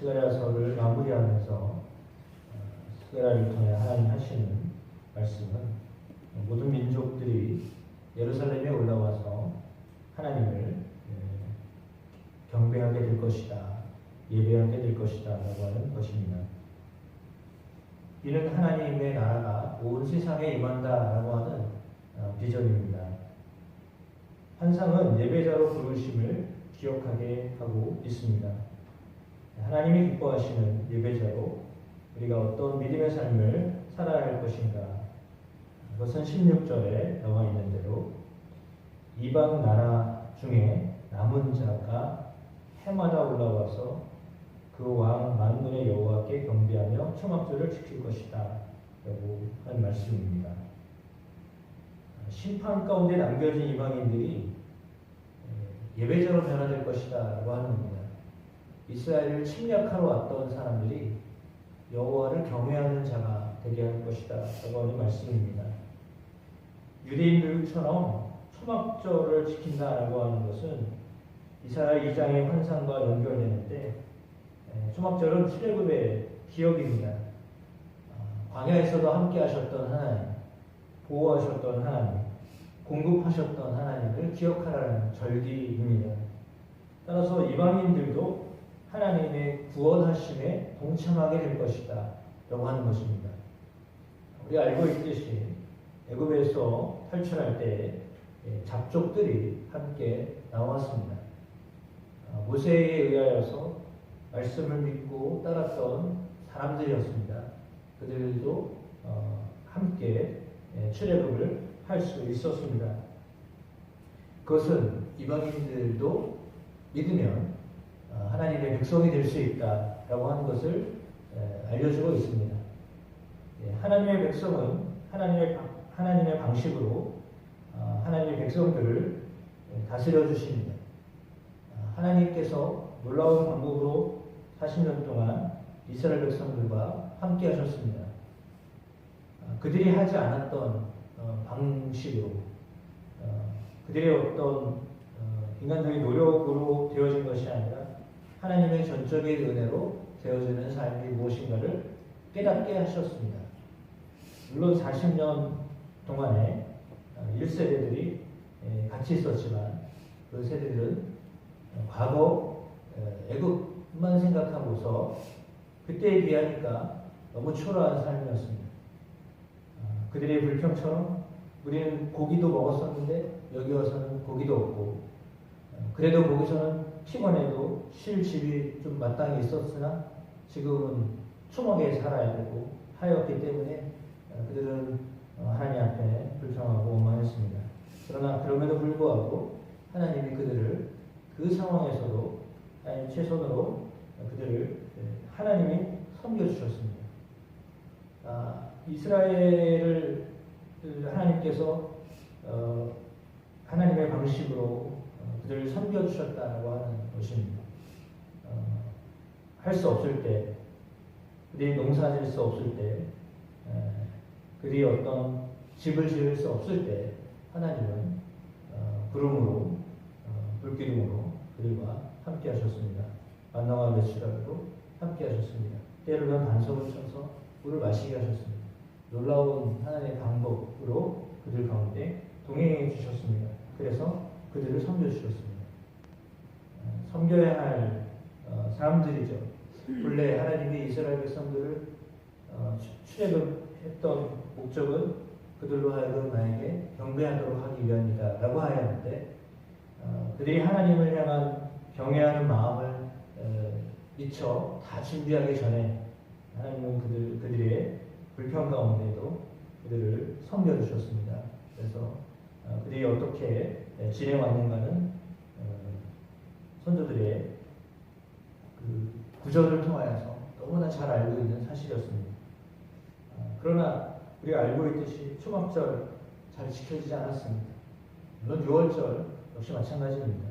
스가랴서를 마무리하면서 스가랴를 통해 하나님 하시는 말씀은 모든 민족들이 예루살렘에 올라와서 하나님을 경배하게 될 것이다, 예배하게 될 것이다 라고 하는 것입니다. 이는 하나님의 나라가 온 세상에 임한다 라고 하는 비전입니다. 환상은 예배자로 부르심을 기억하게 하고 있습니다. 하나님이 기뻐하시는 예배자로 우리가 어떤 믿음의 삶을 살아야 할 것인가, 그것은 16절에 나와 있는 대로 이방 나라 중에 남은 자가 해마다 올라와서 그 왕 만군의 여호와께 경배하며 초막절을 지킬 것이다 라고 하는 말씀입니다. 심판 가운데 남겨진 이방인들이 예배자로 변화될 것이다 라고 하는 겁니다. 이스라엘을 침략하러 왔던 사람들이 여호와를 경외하는 자가 되게 할 것이다 라고 하는 말씀입니다. 유대인들처럼 초막절을 지킨다라고 하는 것은 이사야 2장의 환상과 연결되는데, 초막절은 출애굽의 기억입니다. 광야에서도 함께 하셨던 하나님, 보호하셨던 하나님, 공급하셨던 하나님을 기억하라는 절기입니다. 따라서 이방인들도 하나님의 구원하심에 동참하게 될 것이다 라고 하는 것입니다. 우리 알고 있듯이 애굽에서 탈출할 때 잡족들이 함께 나왔습니다. 모세에 의하여서 말씀을 믿고 따랐던 사람들이었습니다. 그들도 함께 출애굽을 할 수 있었습니다. 그것은 이방인들도 믿으면 하나님의 백성이 될 수 있다라고 하는 것을 알려주고 있습니다. 하나님의 백성은 하나님의 방식으로 하나님의 백성들을 다스려 주십니다. 하나님께서 놀라운 방법으로 40년 동안 이스라엘 백성들과 함께 하셨습니다. 그들이 하지 않았던 방식으로, 그들의 어떤 인간적인 노력으로 되어진 것이 아니라 하나님의 전적인 은혜로 되어지는 삶이 무엇인가를 깨닫게 하셨습니다. 물론 40년 동안에 1세대들이 같이 있었지만 그 세대들은 과거 애굽만 생각하고서 그때에 비하니까 너무 초라한 삶이었습니다. 그들의 불평처럼 우리는 고기도 먹었었는데 여기 와서는 고기도 없고, 그래도 거기서는 피곤해도 쉴 집이 좀 마땅히 있었으나 지금은 초막에 살아야 되고 하였기 때문에 그들은 하나님 앞에 불평하고 원망했습니다. 그러나 그럼에도 불구하고 하나님이 그들을 그 상황에서도 하나님 최선으로 그들을 하나님이 섬겨주셨습니다. 이스라엘을 하나님께서 하나님의 방식으로 그들을 섬겨주셨다고 하는 것입니다. 할 수 없을 때, 그들이 농사 지을 수 없을 때, 그들이 어떤 집을 지을 수 없을 때 하나님은 구름으로, 불기둥으로 그들과 함께 하셨습니다. 만나와 메추라기로 함께 하셨습니다. 때로는 반석을 쳐서 물을 마시게 하셨습니다. 놀라운 하나님의 방법으로 그들 가운데 동행해 주셨습니다. 그래서 그들을 섬겨주셨습니다. 섬겨야 할 사람들이죠. 본래 하나님이 이스라엘 백성들을 출애굽했던 목적은 그들로 하여금 나에게 경배하도록 하기 위함이다 라고 하였는데, 그들이 하나님을 향한 경외하는 마음을 미처 다 준비하기 전에 하나님은 그들의 불평 가운데도 그들을 섬겨주셨습니다. 그래서 그들이 어떻게 지내왔는가는 선조들의 그 구절을 통하여서 너무나 잘 알고 있는 사실이었습니다. 그러나 우리가 알고 있듯이 초막절 잘 지켜지지 않았습니다. 물론 6월절 역시 마찬가지입니다.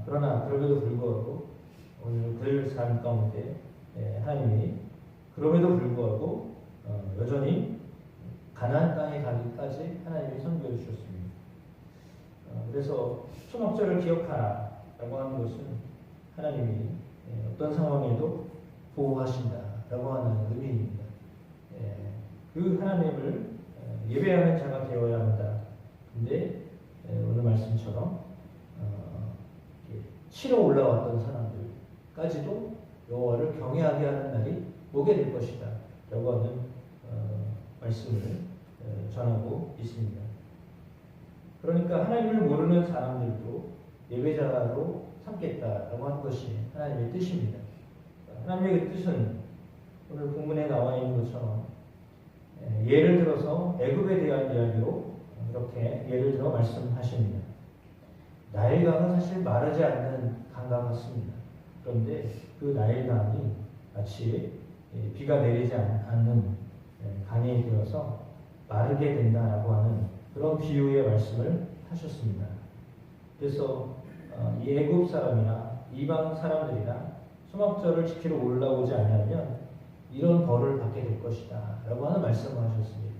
그러나 그럼에도 불구하고 오늘 그들 삶 가운데 하나님이 그럼에도 불구하고 여전히 가나안 땅에 가기까지 하나님이 선교해 주셨습니다. 그래서 초막절을 기억하라라고 하는 것은 하나님이 어떤 상황에도 보호하신다라고 하는 의미입니다. 예, 그 하나님을 예배하는 자가 되어야 한다. 근데 오늘 말씀처럼 치러 올라왔던 사람들까지도 여호와를 경외하게 하는 날이 오게 될 것이다 라고 하는 말씀을 전하고 있습니다. 그러니까 하나님을 모르는 사람들도 예배자로 삼겠다라고 하는 것이 하나님의 뜻입니다. 하나님의 그 뜻은 오늘 본문에 나와 있는 것처럼 예를 들어서 애굽에 대한 이야기로 이렇게 예를 들어 말씀하십니다. 나일강은 사실 마르지 않는 강과 같습니다. 그런데 그 나일강이 마치 비가 내리지 않는 강이 되어서 마르게 된다라고 하는 그런 비유의 말씀을 하셨습니다. 그래서 이 애굽 사람이나 이방 사람들이나 수막절을 지키러 올라오지 않으면 이런 벌을 받게 될 것이다 라고 하는 말씀을 하셨습니다.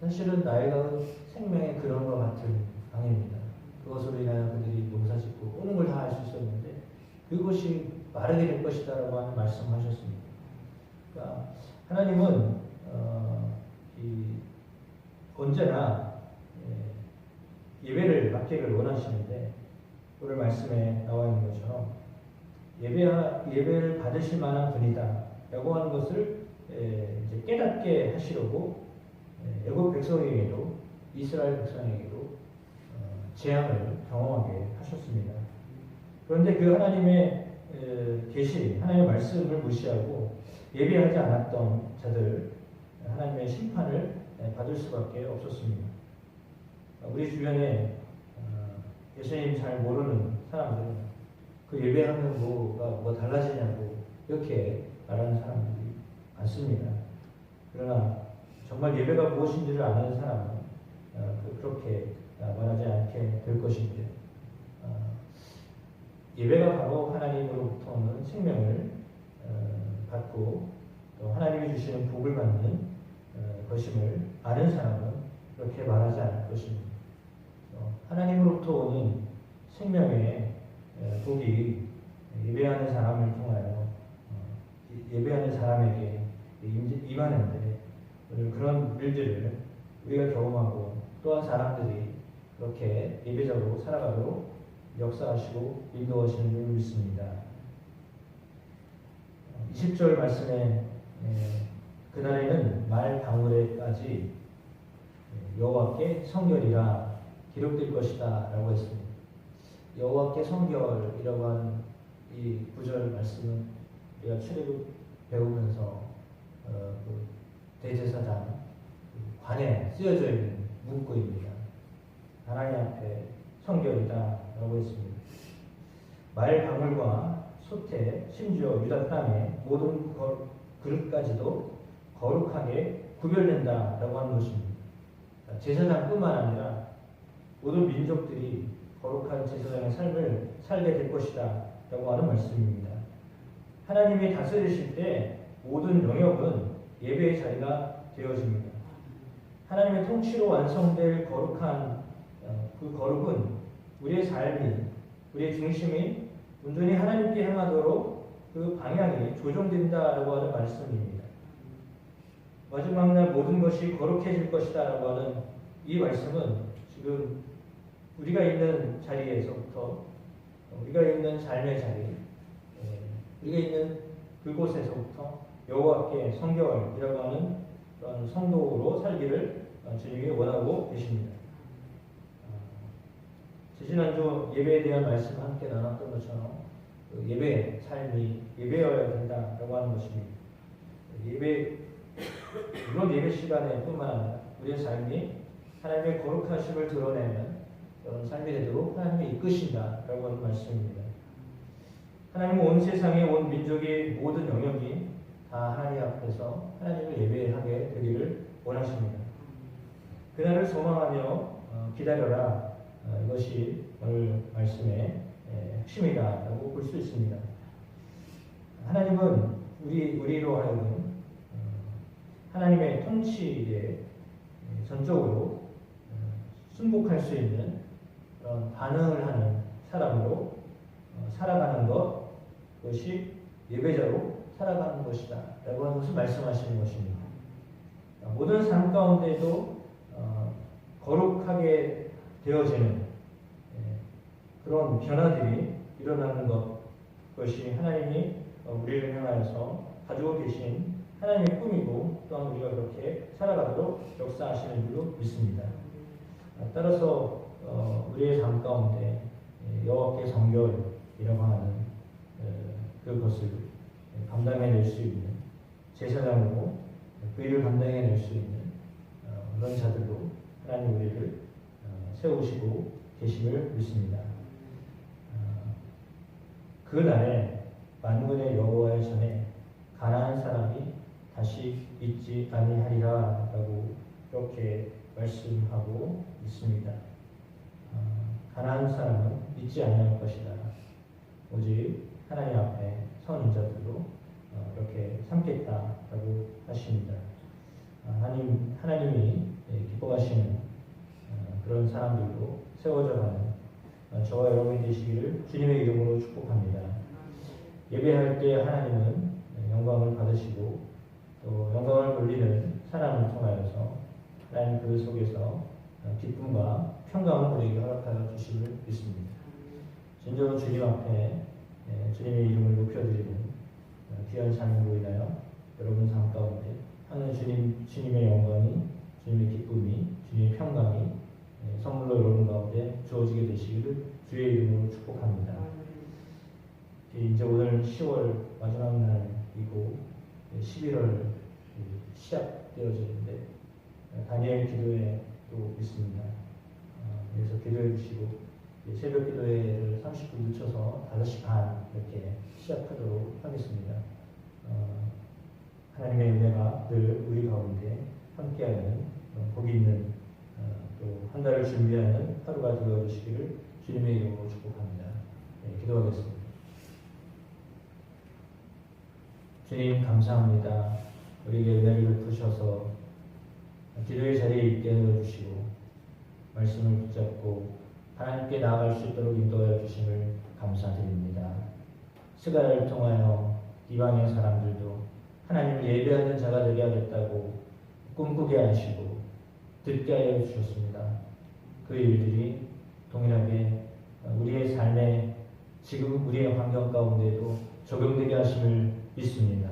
사실은 나일강은 생명의 그런 것 같은 강입니다. 그것으로 인하여 그들이 농사짓고 오는 걸 다 할 수 있었는데 그것이 마르게 될 것이다 라고 하는 말씀을 하셨습니다. 그러니까 하나님은 언제나 예배를 받기를 원하시는데 오늘 말씀에 나와 있는 것처럼 예배를 받으실 만한 분이다 라고 하는 것을 이제 깨닫게 하시려고 애굽 백성에게도 이스라엘 백성에게도 재앙을 경험하게 하셨습니다. 그런데 그 하나님의 계시, 하나님의 말씀을 무시하고 예배하지 않았던 자들 하나님의 심판을 받을 수밖에 없었습니다. 우리 주변에 예수님 잘 모르는 사람들은 그 예배하면 뭐가 달라지냐고 이렇게 말하는 사람들이 많습니다. 그러나 정말 예배가 무엇인지를 아는 사람은 그렇게 말하지 않게 될 것인데 예배가 바로 하나님으로부터 오는 생명을 받고 또 하나님이 주시는 복을 받는 것임을 아는 사람은 그렇게 말하지 않을 것입니다. 하나님으로부터 오는 생명의 복이 예배하는 사람을 통하여 예배하는 사람에게 임하는데 그런 일들을 우리가 경험하고 또한 사람들이 그렇게 예배자로 살아가도록 역사하시고 인도하시는 줄 믿습니다. 20절 말씀에 그날에는 말 방울에까지 여호와께 성결이라 기록될 것이다 라고 했습니다. 여호와께 성결이라고 하는 이 구절 말씀은 우리가 출애굽 배우면서 그 대제사장 관에 쓰여져 있는 문구입니다. 하나님 앞에 성결이다 라고 했습니다. 말 방울과 솥에 심지어 유다 땅의 모든 그릇까지도 거룩하게 구별된다 라고 하는 것입니다. 제사장뿐만 아니라 모든 민족들이 거룩한 제사장의 삶을 살게 될 것이다 라고 하는 말씀입니다. 하나님이 다스리실 때 모든 영역은 예배의 자리가 되어집니다. 하나님의 통치로 완성될 거룩한 그 거룩은 우리의 삶이, 우리의 중심이 온전히 하나님께 향하도록 그 방향이 조정된다라고 하는 말씀입니다. 마지막 날 모든 것이 거룩해질 것이다라고 하는 이 말씀은 지금 우리가 있는 자리에서부터 우리가 있는 삶의 자리, 우리가 있는 그곳에서부터 여호와께 성결이라고 하는 그런 성도로 살기를 주님이 원하고 계십니다. 지난주 예배에 대한 말씀을 함께 나눴던 것처럼 그 예배의 삶이 예배여야 된다라고 하는 것입니다. 물론 예배 시간에 뿐만 아니라 우리의 삶이 하나님의 거룩하심을 드러내는 그런 삶이 되도록 하나님이 이끄신다라고 하는 말씀입니다. 하나님은 온 세상의 온 민족의 모든 영역이 다 하나님 앞에서 하나님을 예배하게 되기를 원하십니다. 그날을 소망하며 기다려라. 이것이 오늘 말씀의 핵심이다라고 볼 수 있습니다. 하나님은 우리로 하여금 하나님의 통치에 전적으로 순복할 수 있는 그런 반응을 하는 사람으로 살아가는 것, 그것이 예배자로 살아가는 것이다 라고 하는 것을 말씀하시는 것입니다. 모든 삶 가운데도 거룩하게 되어지는 그런 변화들이 일어나는 것이 하나님이 우리를 향하여서 가지고 계신 하나님의 꿈이고, 또한 우리가 그렇게 살아가도록 역사하시는 줄로 믿습니다. 따라서 우리의 삶 가운데 여호와께 성결이라고 하는 그것을 감당해낼 수 있는 제사장으로 그 일을 감당해낼 수 있는 그런 자들로 하나님 우리를 세우시고 계심을 믿습니다. 그 날에 만군의 여호와의 전에 가난한 사람이 다시 있지 아니하리라 라고 이렇게 말씀하고 있습니다. 가난한 사람은 있지 아니할 것이다. 오직 하나님 앞에 선 인자들로 이렇게 삼겠다라고 하십니다. 하나님이 기뻐하시는 그런 사람들도 세워져 가는 저와 여러분이 되시기를 주님의 이름으로 축복합니다. 예배할 때 하나님은 영광을 받으시고 또 영광을 돌리는 사람을 통하여서 하나님 그 속에서 기쁨과 평강을 우리에게 허락하여 주심을 믿습니다. 진정으로 주님 앞에 주님의 이름을 높여드리는 귀한 삶으로 인하여 여러분 삶 가운데 하는 주님의 영광이, 주님의 기쁨이, 주님의 평강이 선물로 여러분 가운데 주어지게 되시기를 주의 이름으로 축복합니다. 이제 오늘 10월 마지막 날이고 11월 시작되어지는데 다니엘 기도회 또 있습니다. 그래서 기도해 주시고 새벽 기도회를 30분 늦춰서 5시 반 이렇게 시작하도록 하겠습니다. 하나님의 은혜가 늘 우리 가운데 함께하는 복이 있는 또 한 달을 준비하는 하루가 되어 주시기를 주님의 이름으로 축복합니다. 기도하겠습니다. 주님 감사합니다. 우리에게 은혜를 베푸셔서 기도의 자리에 있게 해주시고 말씀을 붙잡고 하나님께 나아갈 수 있도록 인도하여 주심을 감사드립니다. 스가랴를 통하여 이방의 사람들도 하나님을 예배하는 자가 되게 하겠다고 꿈꾸게 하시고 듣게 하여 주셨습니다. 그 일들이 동일하게 우리의 삶에 지금 우리의 환경 가운데도 적용되게 하심을 믿습니다.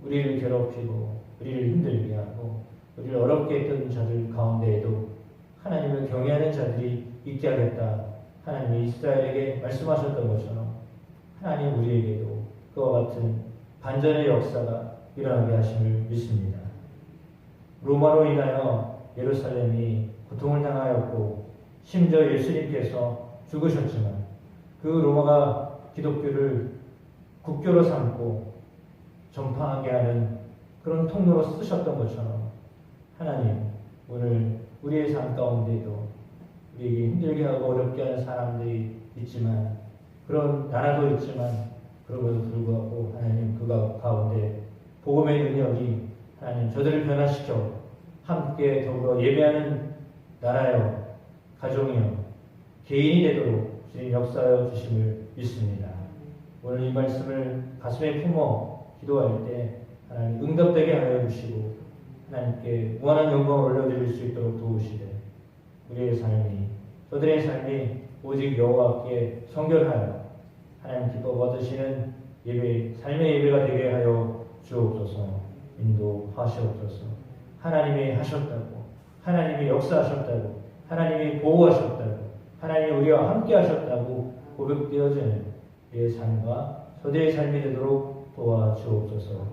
우리를 괴롭히고 우리를 힘들게 하고 우리를 어렵게 했던 자들 가운데에도 하나님을 경외하는 자들이 있게 하겠다. 하나님이 이스라엘에게 말씀하셨던 것처럼 하나님 우리에게도 그와 같은 반전의 역사가 일어나게 하심을 믿습니다. 로마로 인하여 예루살렘이 고통을 당하였고 심지어 예수님께서 죽으셨지만 그 로마가 기독교를 국교로 삼고 전파하게 하는 그런 통로로 쓰셨던 것처럼 하나님 오늘 우리의 삶 가운데도 우리에게 힘들게 하고 어렵게 하는 사람들이 있지만 그런 나라도 있지만 그럼에도 불구하고 하나님 그 가운데 복음의 능력이 하나님 저들을 변화시켜 함께 더불어 예배하는 나라여 가정이여 개인이 되도록 주님 역사하여 주심을 믿습니다. 오늘 이 말씀을 가슴에 품어 기도할 때 하나님 응답되게 하여 주시고 하나님께 무한한 영광을 올려드릴 수 있도록 도우시되 우리의 삶이 저들의 삶이 오직 여호와께 성결하여 하나님 기뻐 받으시는 예배, 삶의 예배가 되게 하여 주옵소서. 인도하시옵소서. 하나님이 하셨다고, 하나님이 역사하셨다고, 하나님이 보호하셨다고, 하나님이 우리와 함께 하셨다고 고백되어지는 우리의 삶과 저들의 삶이 되도록 도와주옵소서.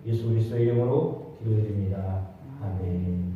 예수 그리스도의 이름으로 기도드립니다. 아멘.